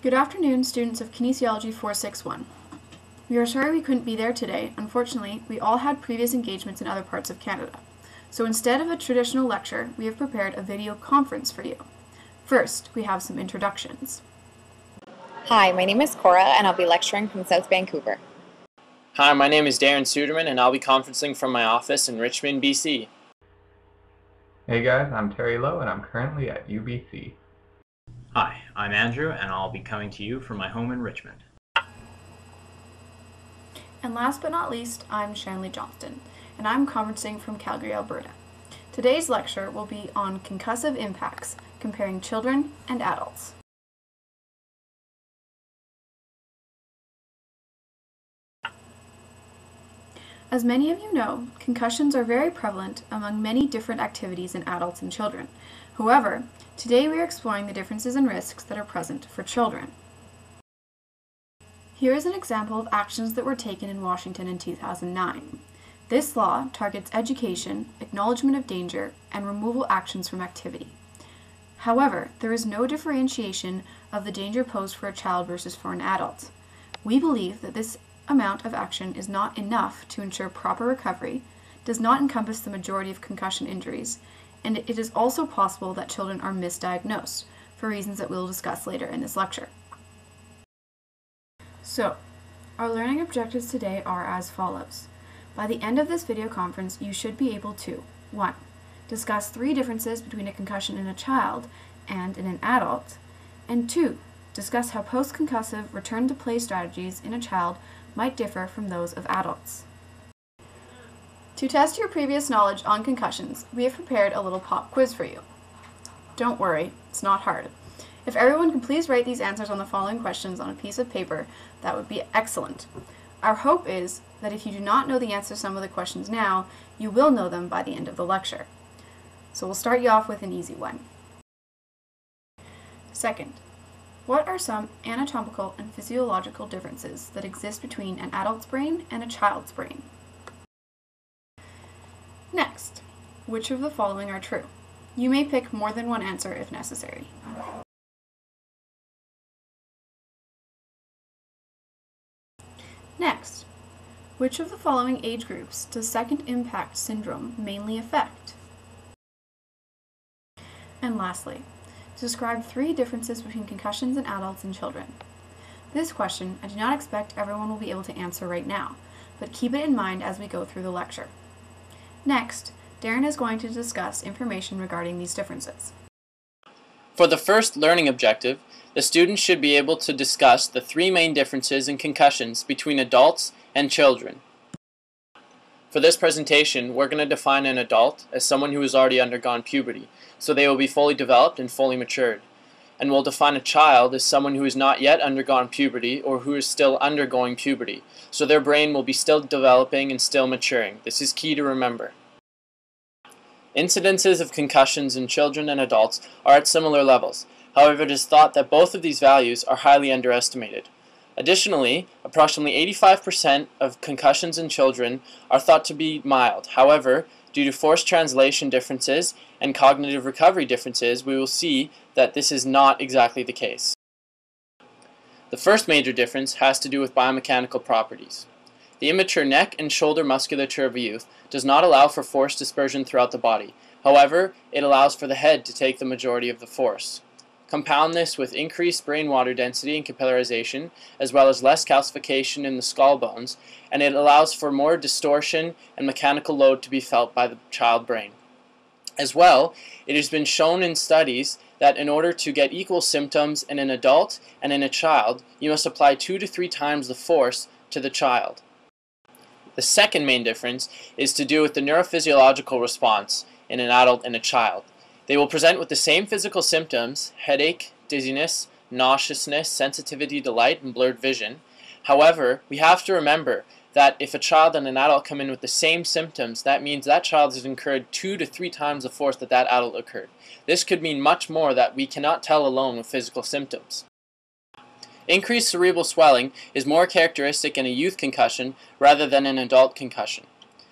Good afternoon, students of Kinesiology 461. We are sorry we couldn't be there today. Unfortunately, we all had previous engagements in other parts of Canada. So instead of a traditional lecture, we have prepared a video conference for you. First, we have some introductions. Hi, my name is Cora and I'll be lecturing from South Vancouver. Hi, my name is Darren Suderman and I'll be conferencing from my office in Richmond, BC. Hey guys, I'm Terry Lowe and I'm currently at UBC. Hi, I'm Andrew and I'll be coming to you from my home in Richmond. And last but not least, I'm Shanlee Johnston, and I'm conferencing from Calgary, Alberta. Today's lecture will be on concussive impacts, comparing children and adults. As many of you know, concussions are very prevalent among many different activities in adults and children. However, today we are exploring the differences and risks that are present for children. Here is an example of actions that were taken in Washington in 2009. This law targets education, acknowledgement of danger, and removal actions from activity. However, there is no differentiation of the danger posed for a child versus for an adult. We believe that this amount of action is not enough to ensure proper recovery, does not encompass the majority of concussion injuries, and it is also possible that children are misdiagnosed, for reasons that we'll discuss later in this lecture. So, our learning objectives today are as follows. By the end of this video conference, you should be able to 1. Discuss 3 differences between a concussion in a child and in an adult, and 2. Discuss how post-concussive return-to-play strategies in a child might differ from those of adults. To test your previous knowledge on concussions, we have prepared a little pop quiz for you. Don't worry, it's not hard. If everyone could please write these answers on the following questions on a piece of paper, that would be excellent. Our hope is that if you do not know the answer to some of the questions now, you will know them by the end of the lecture. So we'll start you off with an easy one. Second, what are some anatomical and physiological differences that exist between an adult's brain and a child's brain? Next, which of the following are true? You may pick more than one answer if necessary. Next, which of the following age groups does second impact syndrome mainly affect? And lastly, describe 3 differences between concussions in adults and children. This question I do not expect everyone will be able to answer right now, but keep it in mind as we go through the lecture. Next, Darren is going to discuss information regarding these differences. For the first learning objective, the students should be able to discuss the 3 main differences in concussions between adults and children. For this presentation, we're going to define an adult as someone who has already undergone puberty, so they will be fully developed and fully matured. And we'll define a child as someone who has not yet undergone puberty or who is still undergoing puberty, so their brain will be still developing and still maturing. This is key to remember. Incidences of concussions in children and adults are at similar levels. However, it is thought that both of these values are highly underestimated. Additionally, approximately 85% of concussions in children are thought to be mild. However, due to forced translation differences and cognitive recovery differences, we will see that this is not exactly the case. The first major difference has to do with biomechanical properties. The immature neck and shoulder musculature of a youth does not allow for force dispersion throughout the body. However, it allows for the head to take the majority of the force. Compound this with increased brain water density and capillarization, as well as less calcification in the skull bones, and it allows for more distortion and mechanical load to be felt by the child brain. As well, it has been shown in studies that in order to get equal symptoms in an adult and in a child, you must apply 2 to 3 times the force to the child. The second main difference is to do with the neurophysiological response in an adult and a child. They will present with the same physical symptoms: headache, dizziness, nauseousness, sensitivity to light, and blurred vision. However, we have to remember that if a child and an adult come in with the same symptoms, that means that child has incurred 2 to 3 times the force that adult occurred. This could mean much more that we cannot tell alone with physical symptoms. Increased cerebral swelling is more characteristic in a youth concussion rather than an adult concussion.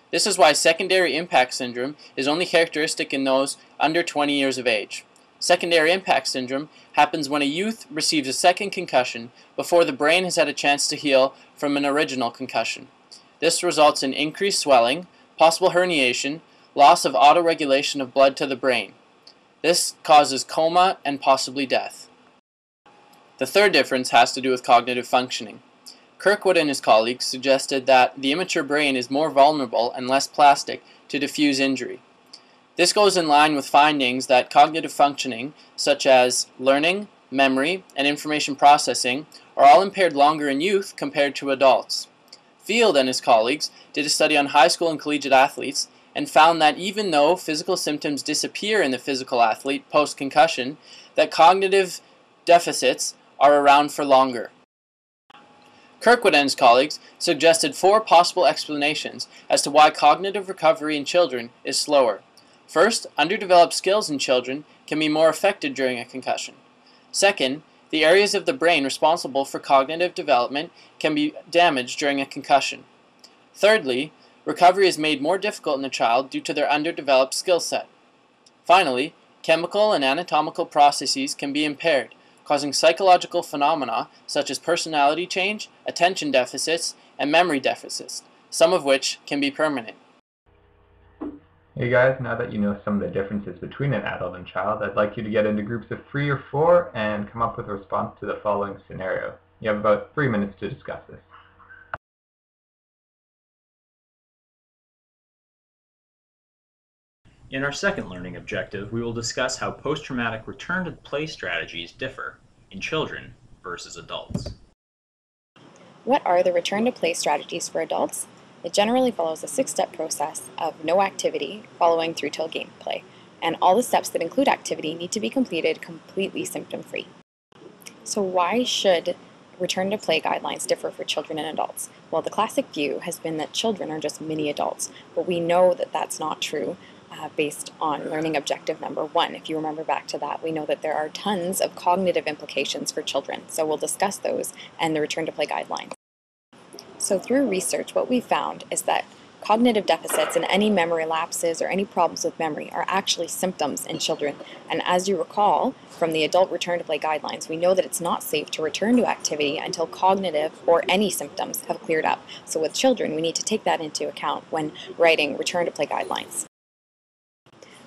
This is why secondary impact syndrome is only characteristic in those under 20 years of age. Secondary impact syndrome happens when a youth receives a second concussion before the brain has had a chance to heal from an original concussion. This results in increased swelling, possible herniation, loss of autoregulation of blood to the brain. This causes coma and possibly death. The third difference has to do with cognitive functioning. Kirkwood and his colleagues suggested that the immature brain is more vulnerable and less plastic to diffuse injury. This goes in line with findings that cognitive functioning, such as learning, memory, and information processing, are all impaired longer in youth compared to adults. Field and his colleagues did a study on high school and collegiate athletes and found that even though physical symptoms disappear in the physical athlete post-concussion, that cognitive deficits are around for longer. Kirkwood and his colleagues suggested 4 possible explanations as to why cognitive recovery in children is slower. First, underdeveloped skills in children can be more affected during a concussion. Second, the areas of the brain responsible for cognitive development can be damaged during a concussion. Thirdly, recovery is made more difficult in the child due to their underdeveloped skill set. Finally, chemical and anatomical processes can be impaired, causing psychological phenomena such as personality change, attention deficits, and memory deficits, some of which can be permanent. Hey guys, now that you know some of the differences between an adult and child, I'd like you to get into groups of 3 or 4 and come up with a response to the following scenario. You have about 3 minutes to discuss this. In our second learning objective, we will discuss how post-traumatic return-to-play strategies differ in children versus adults. What are the return-to-play strategies for adults? It generally follows a 6-step process of no activity following through till gameplay, and all the steps that include activity need to be completed completely symptom-free. So why should return-to-play guidelines differ for children and adults? Well, the classic view has been that children are just mini adults, but we know that that's not true based on learning objective number 1. If you remember back to that, we know that there are tons of cognitive implications for children, so we'll discuss those and the return-to-play guidelines. So through research, what we found is that cognitive deficits and any memory lapses or any problems with memory are actually symptoms in children. And as you recall from the adult return-to-play guidelines, we know that it's not safe to return to activity until cognitive or any symptoms have cleared up. So with children, we need to take that into account when writing return-to-play guidelines.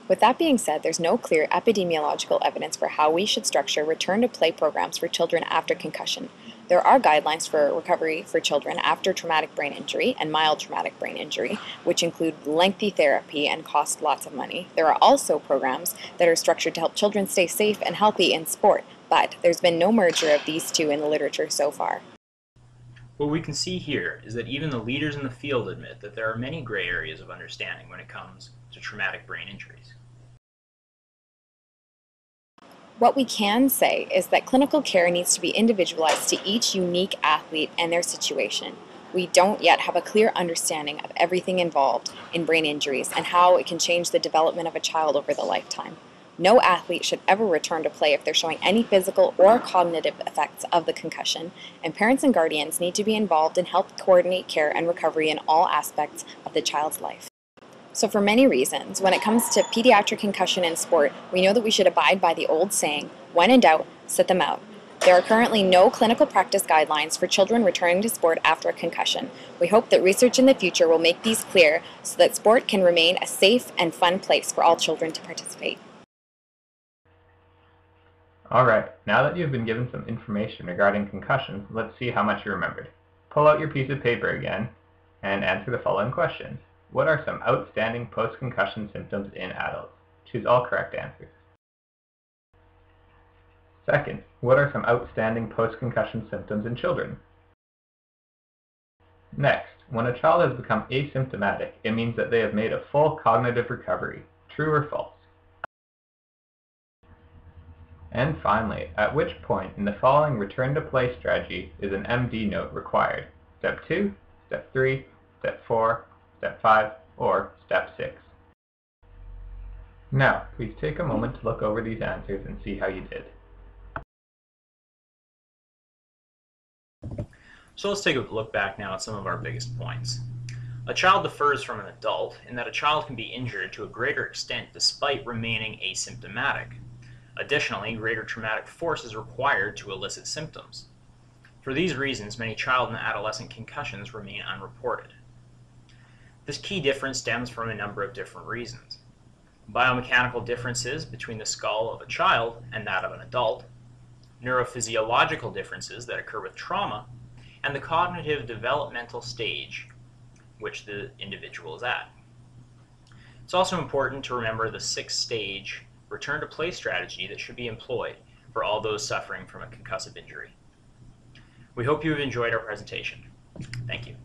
With that being said, there's no clear epidemiological evidence for how we should structure return-to-play programs for children after concussion. There are guidelines for recovery for children after traumatic brain injury and mild traumatic brain injury, which include lengthy therapy and cost lots of money. There are also programs that are structured to help children stay safe and healthy in sport, but there's been no merger of these two in the literature so far. What we can see here is that even the leaders in the field admit that there are many gray areas of understanding when it comes to traumatic brain injuries. What we can say is that clinical care needs to be individualized to each unique athlete and their situation. We don't yet have a clear understanding of everything involved in brain injuries and how it can change the development of a child over the lifetime. No athlete should ever return to play if they're showing any physical or cognitive effects of the concussion, and parents and guardians need to be involved and help coordinate care and recovery in all aspects of the child's life. So for many reasons, when it comes to pediatric concussion in sport, we know that we should abide by the old saying, when in doubt, sit them out. There are currently no clinical practice guidelines for children returning to sport after a concussion. We hope that research in the future will make these clear so that sport can remain a safe and fun place for all children to participate. Alright, now that you've been given some information regarding concussions, let's see how much you remembered. Pull out your piece of paper again and answer the following questions. What are some outstanding post-concussion symptoms in adults? Choose all correct answers. Second, what are some outstanding post-concussion symptoms in children? Next, when a child has become asymptomatic, it means that they have made a full cognitive recovery. True or false? And finally, at which point in the following return-to-play strategy is an MD note required? Step 2, Step 3, Step 4, Step 5, or Step 6. Now, please take a moment to look over these answers and see how you did. So let's take a look back now at some of our biggest points. A child differs from an adult in that a child can be injured to a greater extent despite remaining asymptomatic. Additionally, greater traumatic force is required to elicit symptoms. For these reasons, many child and adolescent concussions remain unreported. This key difference stems from a number of different reasons. Biomechanical differences between the skull of a child and that of an adult, neurophysiological differences that occur with trauma, and the cognitive developmental stage which the individual is at. It's also important to remember the 6-stage return to play strategy that should be employed for all those suffering from a concussive injury. We hope you have enjoyed our presentation. Thank you.